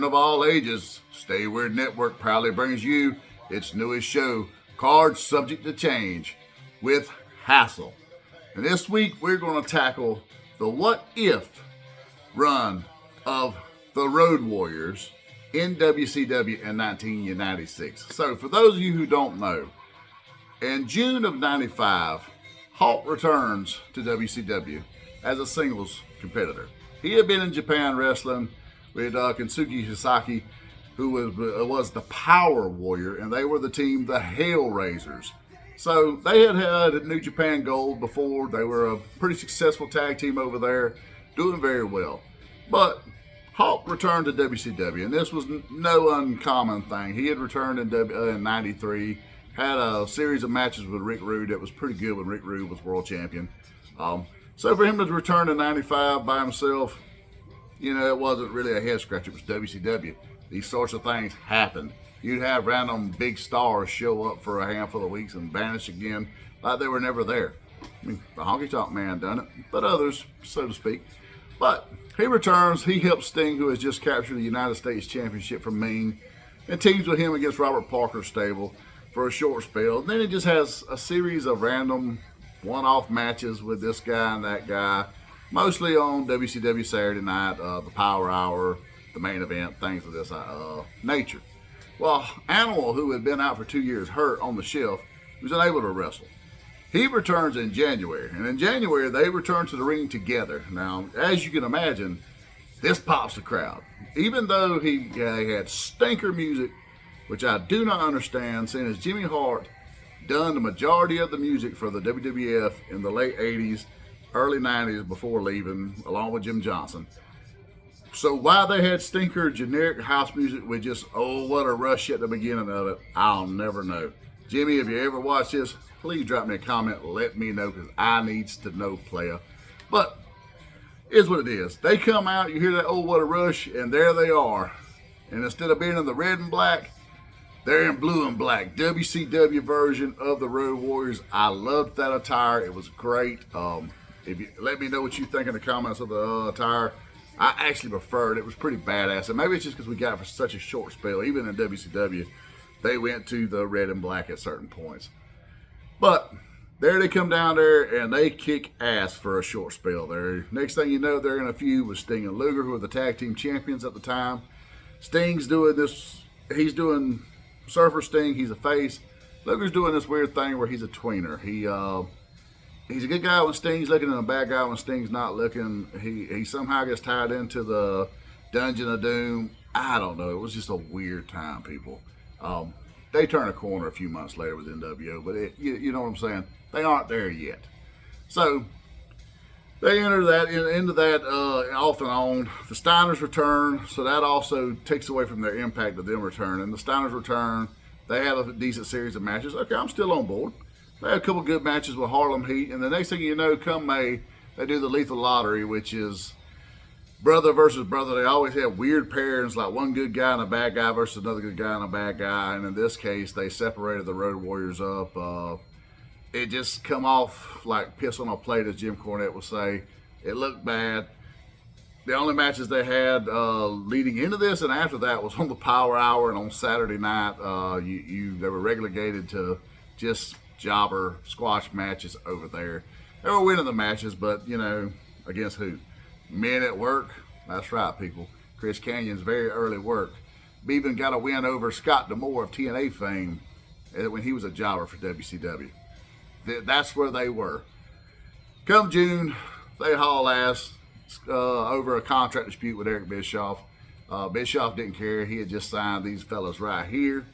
of all ages, Stay Weird Network proudly brings you its newest show, Cards Subject to Change, with HASSEL. And this week we're going to tackle the what if run of the Road Warriors in WCW in 1996. So for those of you who don't know, in June of 95, Hulk returns to WCW as a singles competitor. He had been in Japan wrestling with Kensuke Sasaki, who was the Power Warrior, and they were the team, the Hellraisers. So they had had New Japan Gold before. They were a pretty successful tag team over there, doing very well. But Hulk returned to WCW, and this was no uncommon thing. He had returned in 93, had a series of matches with Rick Rude that was pretty good when Rick Rude was world champion. So for him to return in 95 by himself, you know, it wasn't really a head scratcher. It was WCW. These sorts of things happened. You'd have random big stars show up for a handful of weeks and vanish again like they were never there. I mean, the Honky Tonk Man done it, but others, so to speak. But he returns. He helps Sting, who has just captured the United States Championship from Ming, and teams with him against Robert Parker's stable for a short spell. And then he just has a series of random one-off matches with this guy and that guy, mostly on WCW Saturday Night, the Power Hour, the main event, things of this nature. Well, Animal, who had been out for 2 years hurt on the shelf, was unable to wrestle. He returns in January, and in January they return to the ring together. Now, as you can imagine, this pops the crowd. Even though he had stinker music, which I do not understand, seeing as Jimmy Hart done the majority of the music for the WWF in the late 80s, early 90s before leaving, along with Jim Johnson. So why they had stinker generic house music with just, oh, what a rush at the beginning of it, I'll never know. Jimmy, if you ever watch this, please drop me a comment, let me know, because I needs to know, player. But here's what it is. They come out, you hear that, oh, what a rush, and there they are. And instead of being in the red and black, they're in blue and black. WCW version of the Road Warriors. I loved that attire. It was great. If you let me know what you think in the comments of the attire. I actually preferred it. It was pretty badass. And maybe it's just because we got it for such a short spell. Even in WCW, they went to the red and black at certain points. But there they come down there and they kick ass for a short spell there. Next thing you know, they're in a feud with Sting and Luger, who were the tag team champions at the time. Sting's doing this. He's doing Surfer Sting. He's a face. Luger's doing this weird thing where he's a tweener. He's a good guy when Sting's looking and a bad guy when Sting's not looking. He somehow gets tied into the Dungeon of Doom. I don't know. It was just a weird time, people. They turn a corner a few months later with NWO, but you know what I'm saying? They aren't there yet. So they enter that into that off and on. The Steiners return, so that also takes away from their impact of them returning. The Steiners return. They have a decent series of matches. Okay, I'm still on board. They had a couple good matches with Harlem Heat, and the next thing you know, come May, they do the Lethal Lottery, which is brother versus brother. They always have weird pairings, like one good guy and a bad guy versus another good guy and a bad guy. And in this case, they separated the Road Warriors up. It just come off like piss on a plate, as Jim Cornette would say. It looked bad. The only matches they had leading into this and after that was on the Power Hour and on Saturday night. They were relegated to just jobber squash matches over there. They were winning the matches, but, you know, against who? Men at Work? That's right, people. Chris Canyon's very early work. Even got a win over Scott D'Amore of TNA fame when he was a jobber for WCW. That's where they were. Come June, they haul ass over a contract dispute with Eric Bischoff. Bischoff didn't care. He had just signed these fellas right here.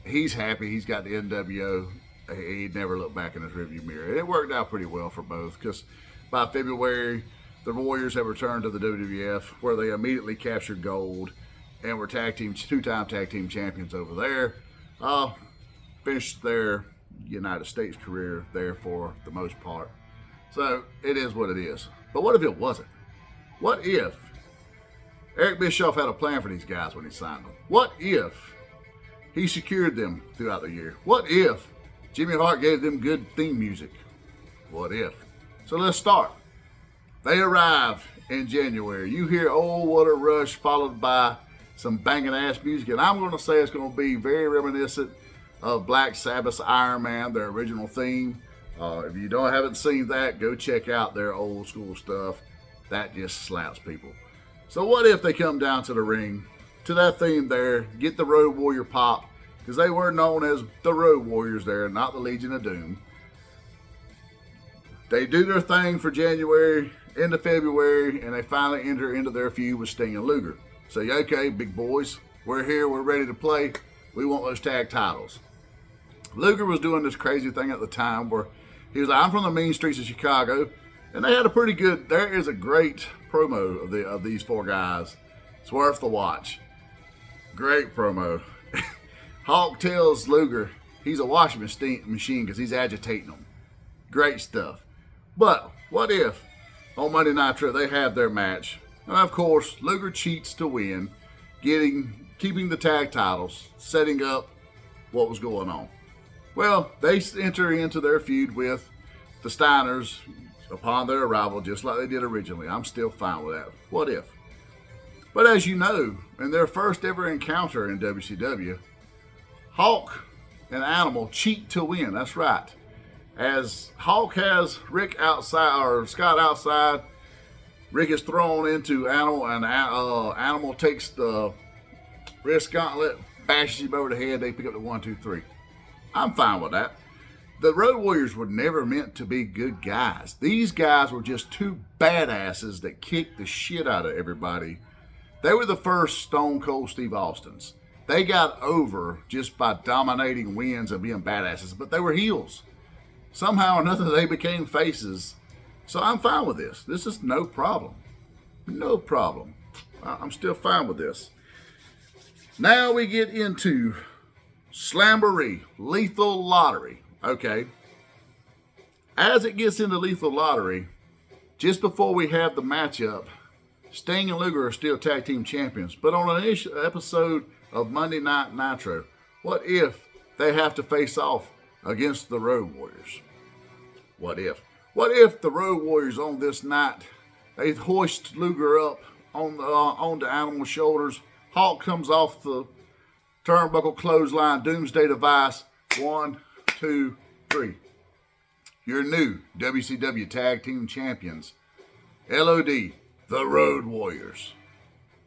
He's happy. He's got the NWO. He'd never looked back in his rearview mirror. It worked out pretty well for both, because by February, the Warriors have returned to the WWF, where they immediately captured gold and were two-time tag team champions over there. Finished their United States career there for the most part. So it is what it is. But what if it wasn't? What if Eric Bischoff had a plan for these guys when he signed them? What if he secured them throughout the year? What if Jimmy Hart gave them good theme music? What if? So let's start. They arrive in January. You hear, oh, what a rush, followed by some banging ass music, and I'm going to say it's going to be very reminiscent of Black Sabbath's Iron Man, their original theme. If you haven't seen that, go check out their old school stuff. That just slaps people. So what if they come down to the ring to that theme there, get the Road Warrior pop, because they were known as the Road Warriors there, not the Legion of Doom. They do their thing for January into February, and they finally enter into their feud with Sting and Luger. Say, okay, big boys, we're here, we're ready to play. We want those tag titles. Luger was doing this crazy thing at the time where he was like, I'm from the mean streets of Chicago, and they had a pretty good, there is a great promo of these four guys. It's worth the watch. Great promo. Hawk tells Luger he's a washing machine because he's agitating them. Great stuff. But what if on Monday Nitro they have their match, and of course Luger cheats to win, keeping the tag titles, setting up what was going on. Well, they enter into their feud with the Steiners upon their arrival, just like they did originally. I'm still fine with that. What if? But as you know, in their first ever encounter in WCW, Hawk and Animal cheat to win. That's right. As Hawk has Rick outside, or Scott outside, Rick is thrown into Animal, and Animal takes the wrist gauntlet, bashes him over the head. They pick up the 1, 2, 3. I'm fine with that. The Road Warriors were never meant to be good guys. These guys were just two badasses that kicked the shit out of everybody. They were the first Stone Cold Steve Austins. They got over just by dominating wins and being badasses, but they were heels. Somehow or another, they became faces. So I'm fine with this. This is no problem. No problem. I'm still fine with this. Now we get into Slamboree, Lethal Lottery. Okay. As it gets into Lethal Lottery, just before we have the matchup, Sting and Luger are still tag team champions. But on an episode of Monday Night Nitro, what if they have to face off against the Road Warriors? What if? What if the Road Warriors on this night, they hoist Luger up on the Animal's shoulders, Hawk comes off the turnbuckle clothesline, Doomsday Device, 1, 2, 3. Your new WCW Tag Team Champions, LOD, the Road Warriors.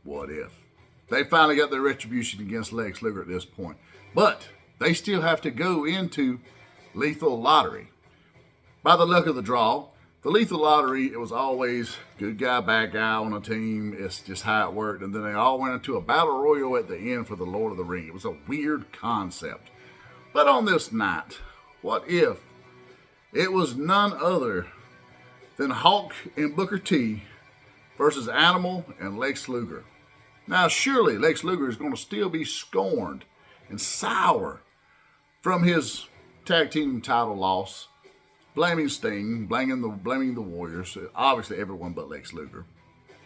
What if? They finally got their retribution against Lex Luger at this point. But they still have to go into Lethal Lottery. By the luck of the draw, the Lethal Lottery, it was always good guy, bad guy on a team. It's just how it worked. And then they all went into a battle royal at the end for the Lord of the Ring. It was a weird concept. But on this night, what if it was none other than Hawk and Booker T versus Animal and Lex Luger? Now, surely Lex Luger is going to still be scorned and sour from his tag team title loss, blaming Sting, blaming the Warriors, obviously everyone but Lex Luger.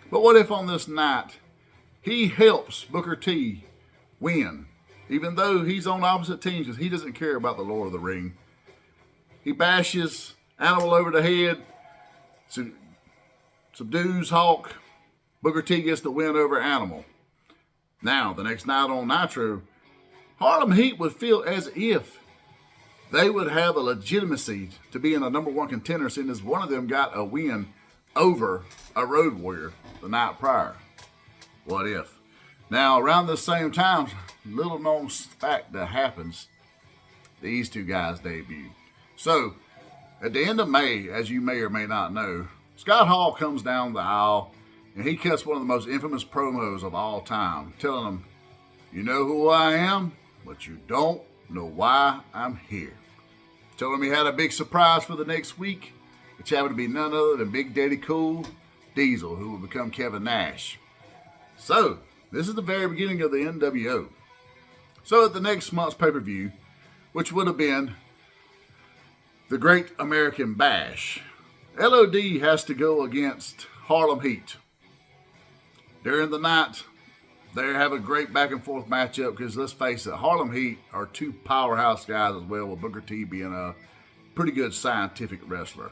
But what if on this night he helps Booker T win, even though he's on opposite teams because he doesn't care about the Lord of the Ring? He bashes Animal over the head, subdues Hawk, Booker T gets the win over Animal. Now, the next night on Nitro, Harlem Heat would feel as if they would have a legitimacy to be in a number one contender, seeing as one of them got a win over a Road Warrior the night prior. What if? Now, around the same time, little known fact that happens, these two guys debut. So, at the end of May, as you may or may not know, Scott Hall comes down the aisle and he cuts one of the most infamous promos of all time, telling them, you know who I am, but you don't know why I'm here. Told him he had a big surprise for the next week, which happened to be none other than Big Daddy Cool Diesel, who would become Kevin Nash. So, this is the very beginning of the NWO. So at the next month's pay-per-view, which would have been the Great American Bash, LOD has to go against Harlem Heat. During the night, they have a great back and forth matchup because let's face it, Harlem Heat are two powerhouse guys as well, with Booker T being a pretty good scientific wrestler.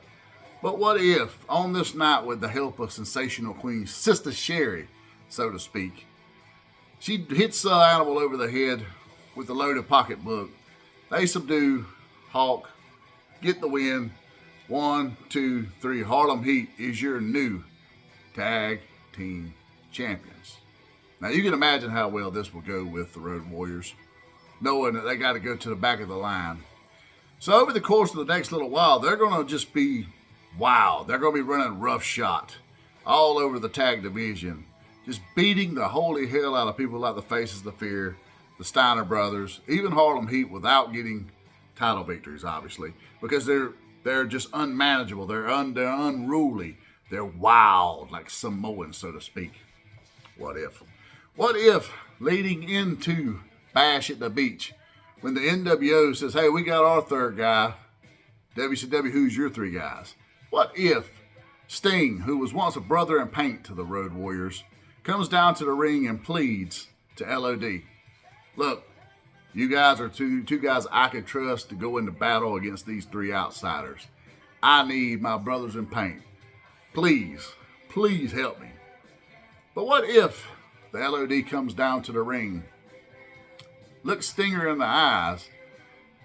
But what if, on this night with the help of Sensational Queen, Sister Sherry, so to speak, She hits the animal over the head with the loaded pocketbook. They subdue Hawk, get the win. 1, 2, 3. Harlem Heat is your new tag team champions. Now you can imagine how well this will go with the Road Warriors, knowing that they got to go to the back of the line. So over the course of the next little while, they're going to just be wild. They're going to be running roughshod all over the tag division, just beating the holy hell out of people like the Faces of Fear, the Steiner brothers, even Harlem Heat, without getting title victories, obviously, because they're just unmanageable. They're unruly. They're wild, like Samoans, so to speak. What if? What if leading into Bash at the Beach, when the NWO says, hey, we got our third guy, WCW, who's your 3 guys? What if Sting, who was once a brother in paint to the Road Warriors, comes down to the ring and pleads to LOD, look, you guys are two guys I can trust to go into battle against these 3 outsiders. I need my brothers in paint. Please help me. But what if the LOD comes down to the ring, looks Stinger in the eyes,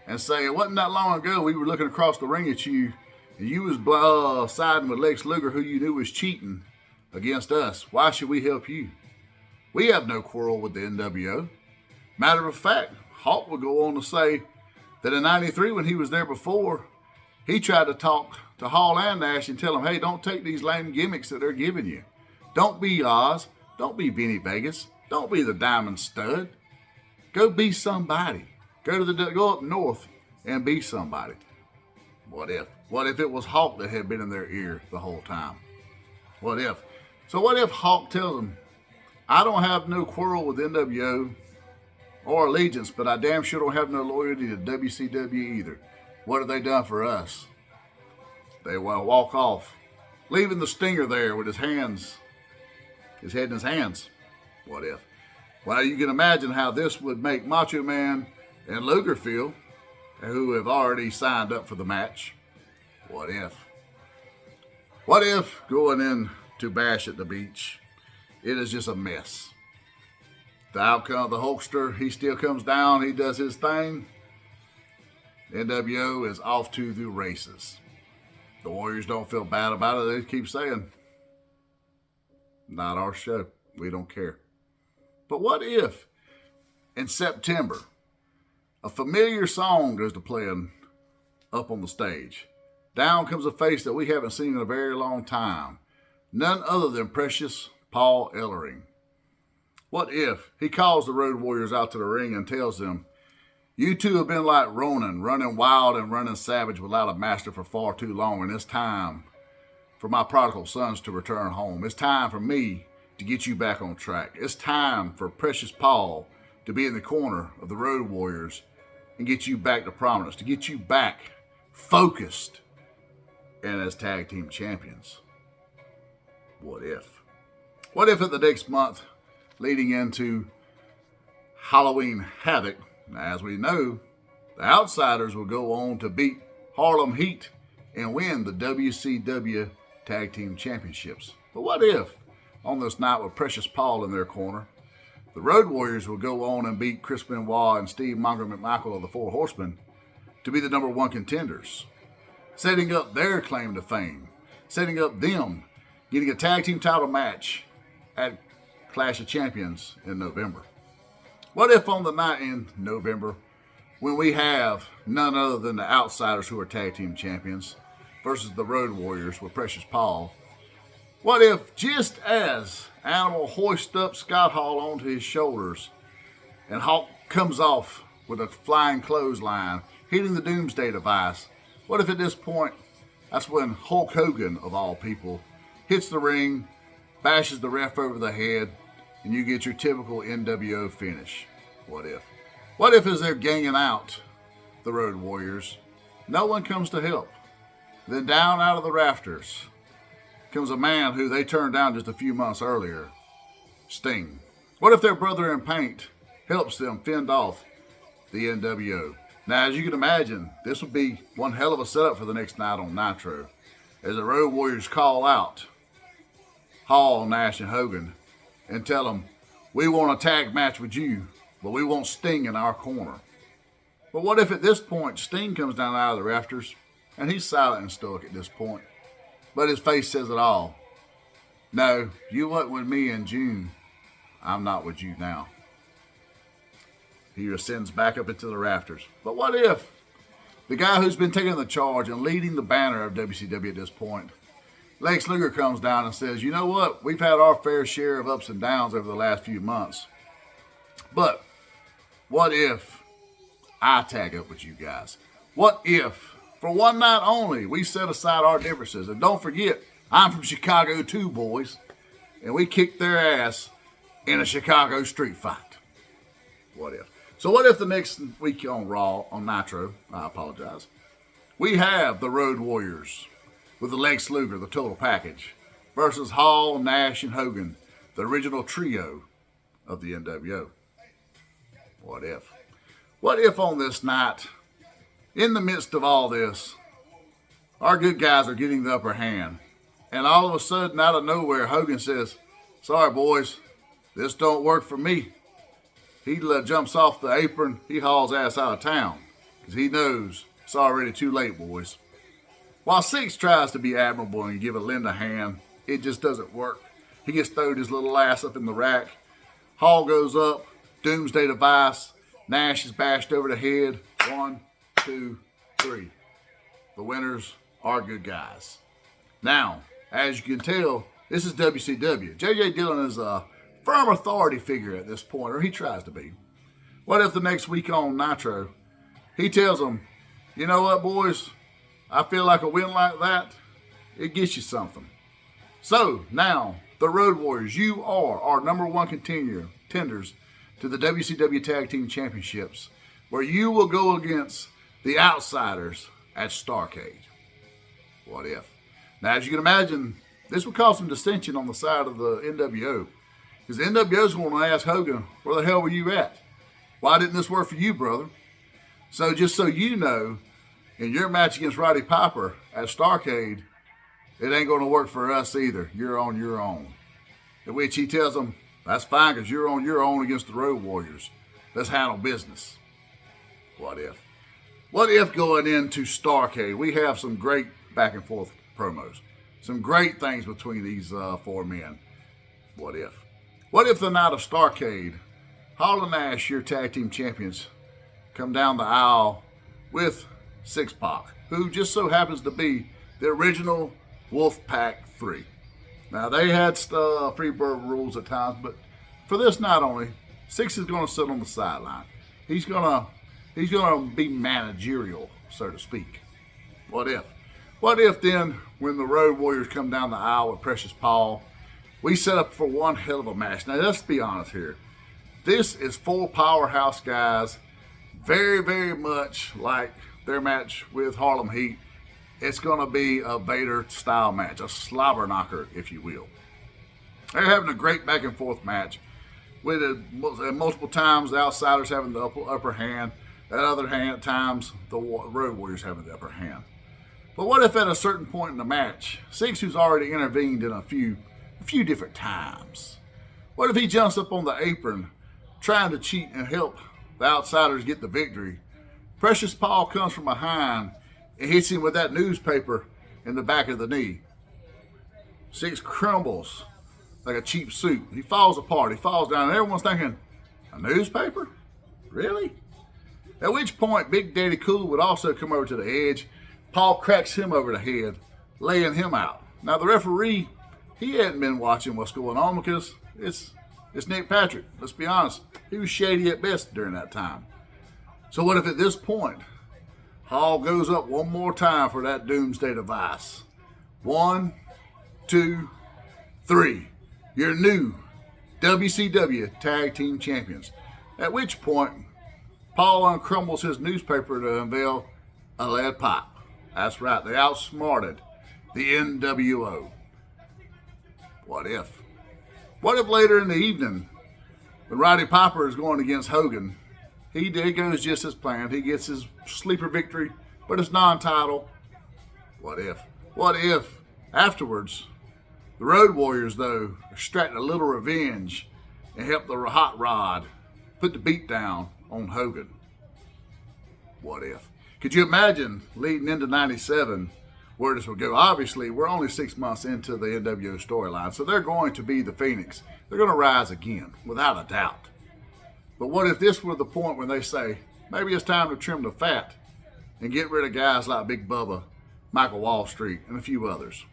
and say, it wasn't that long ago we were looking across the ring at you, and you was siding with Lex Luger, who you knew was cheating against us. Why should we help you? We have no quarrel with the NWO. Matter of fact, Hawk would go on to say that in '93, when he was there before, he tried to talk to Hall and Nash and tell them, hey, don't take these lame gimmicks that they're giving you. Don't be Oz. Don't be Vinny Vegas. Don't be the Diamond Stud. Go be somebody. Go up north and be somebody. What if? What if it was Hawk that had been in their ear the whole time? What if? So what if Hawk tells them, I don't have no quarrel with NWO or allegiance, but I damn sure don't have no loyalty to WCW either. What have they done for us? They will walk off, leaving the Stinger there with his head in his hands. What if? Well, you can imagine how this would make Macho Man and Luger feel, who have already signed up for the match. What if? What if going in to Bash at the Beach, it is just a mess? The outcome, the Hulkster, he still comes down, he does his thing. NWO is off to the races. The Warriors don't feel bad about it. They keep saying, not our show. We don't care. But what if in September, a familiar song goes to playing up on the stage? Down comes a face that we haven't seen in a very long time. None other than Precious Paul Ellering. What if he calls the Road Warriors out to the ring and tells them, you two have been like Ronin, running wild and running savage without a master for far too long, and it's time for my prodigal sons to return home. It's time for me to get you back on track. It's time for Precious Paul to be in the corner of the Road Warriors and get you back to prominence, to get you back focused and as tag team champions. What if? What if in the next month, leading into Halloween Havoc, as we know, the Outsiders will go on to beat Harlem Heat and win the WCW Tag Team Championships. But what if, on this night with Precious Paul in their corner, the Road Warriors will go on and beat Chris Benoit and Steve Monger McMichael of the Four Horsemen to be the #1 contenders, setting up their claim to fame, setting up them getting a tag team title match at Clash of Champions in November. What if on the night in November, when we have none other than the Outsiders, who are tag team champions, versus the Road Warriors with Precious Paul, what if just as Animal hoists up Scott Hall onto his shoulders and Hawk comes off with a flying clothesline, hitting the Doomsday device, what if at this point, that's when Hulk Hogan, of all people, hits the ring, bashes the ref over the head, and you get your typical NWO finish? What if? What if as they're ganging out the Road Warriors, no one comes to help? Then down out of the rafters comes a man who they turned down just a few months earlier, Sting. What if their brother in paint helps them fend off the NWO? Now, as you can imagine, this would be one hell of a setup for the next night on Nitro, as the Road Warriors call out Hall, Nash, and Hogan and tell them, We want a tag match with you, but we want Sting in our corner. But what if at this point Sting comes down out of the rafters and he's silent and stoic at this point, but his face says it all. No, you weren't with me in June. I'm not with you now. He ascends back up into the rafters. But what if the guy who's been taking the charge and leading the banner of WCW at this point, Lex Luger, comes down and says, you know what? We've had our fair share of ups and downs over the last few months. But what if I tag up with you guys? What if, for one night only, we set aside our differences? And don't forget, I'm from Chicago too, boys. And we kicked their ass in a Chicago street fight. What if? So what if the next week on Raw, on Nitro, I apologize, we have the Road Warriors with the Lex Luger, the total package, versus Hall, Nash, and Hogan, the original trio of the NWO. What if? What if on this night, in the midst of all this, our good guys are getting the upper hand, and all of a sudden, out of nowhere, Hogan says, sorry, boys, this don't work for me. He jumps off the apron. He hauls ass out of town because he knows it's already too late, boys. While Six tries to be admirable and give a lend a hand, it just doesn't work. He gets thrown his little ass up in the rack. Hall goes up. Doomsday device. Nash is bashed over the head. 1, 2, 3. The winners are good guys. Now, as you can tell, this is WCW. J.J. Dillon is a firm authority figure at this point, or he tries to be. What if the next week on Nitro, he tells them, you know what, boys? I feel like a win like that, it gets you something. So, now, the Road Warriors, you are our number one contenders to the WCW Tag Team Championships, where you will go against the Outsiders at Starrcade. What if? Now, as you can imagine, this would cause some dissension on the side of the NWO. Because the NWO is going to ask Hogan, where the hell were you at? Why didn't this work for you, brother? So just so you know, in your match against Roddy Piper at Starrcade, it ain't going to work for us either. You're on your own. At which he tells them, that's fine because you're on your own against the Road Warriors. Let's handle business. What if? What if going into Starrcade, we have some great back and forth promos. Some great things between these four men. What if? What if the night of Starrcade, Hall and Nash, your tag team champions, come down the aisle with Six-Pac, who just so happens to be the original Wolfpack 3. Now, they had Freebird rules at times, but for this night only, Six is going to sit on the sideline. He's going to be managerial, so to speak. What if? What if then, when the Road Warriors come down the aisle with Precious Paul, we set up for one hell of a match. Now, let's be honest here. This is four powerhouse guys, very, very much like their match with Harlem Heat. It's going to be a Vader-style match, a slobber knocker, if you will. They're having a great back-and-forth match with multiple times the Outsiders having the upper hand, at other times the Road Warriors having the upper hand. But what if at a certain point in the match, Six, who's already intervened in a few different times, what if he jumps up on the apron trying to cheat and help the Outsiders get the victory? Precious Paul comes from behind and hits him with that newspaper in the back of the knee. Six crumbles like a cheap suit. He falls apart. He falls down, and everyone's thinking, a newspaper? Really? At which point, Big Daddy Cool would also come over to the edge. Paul cracks him over the head, laying him out. Now, the referee, he hadn't been watching what's going on because it's Nick Patrick. Let's be honest. He was shady at best during that time. So what if at this point, Hall goes up one more time for that Doomsday device? 1, 2, 3. Your new WCW Tag Team Champions. At which point, Paul uncrumbles his newspaper to unveil a lead pipe. That's right, they outsmarted the NWO. What if? What if later in the evening, when Roddy Piper is going against Hogan, he goes just as planned. He gets his sleeper victory, but it's non-title. What if? What if afterwards, the Road Warriors, though, extract a little revenge and help the Hot Rod put the beat down on Hogan? What if? Could you imagine leading into 97 where this would go? Obviously, we're only 6 months into the NWO storyline, so they're going to be the Phoenix. They're going to rise again, without a doubt. But what if this were the point when they say, maybe it's time to trim the fat and get rid of guys like Big Bubba, Michael Wall Street, and a few others?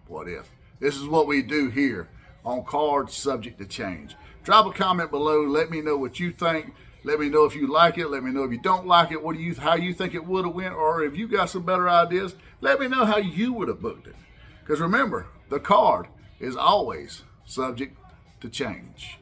What if? This is what we do here on Cards Subject to Change. Drop a comment below. Let me know what you think. Let me know if you like it. Let me know if you don't like it. How you think it would have went, or if you got some better ideas, let me know how you would have booked it. Because remember, the card is always subject to change.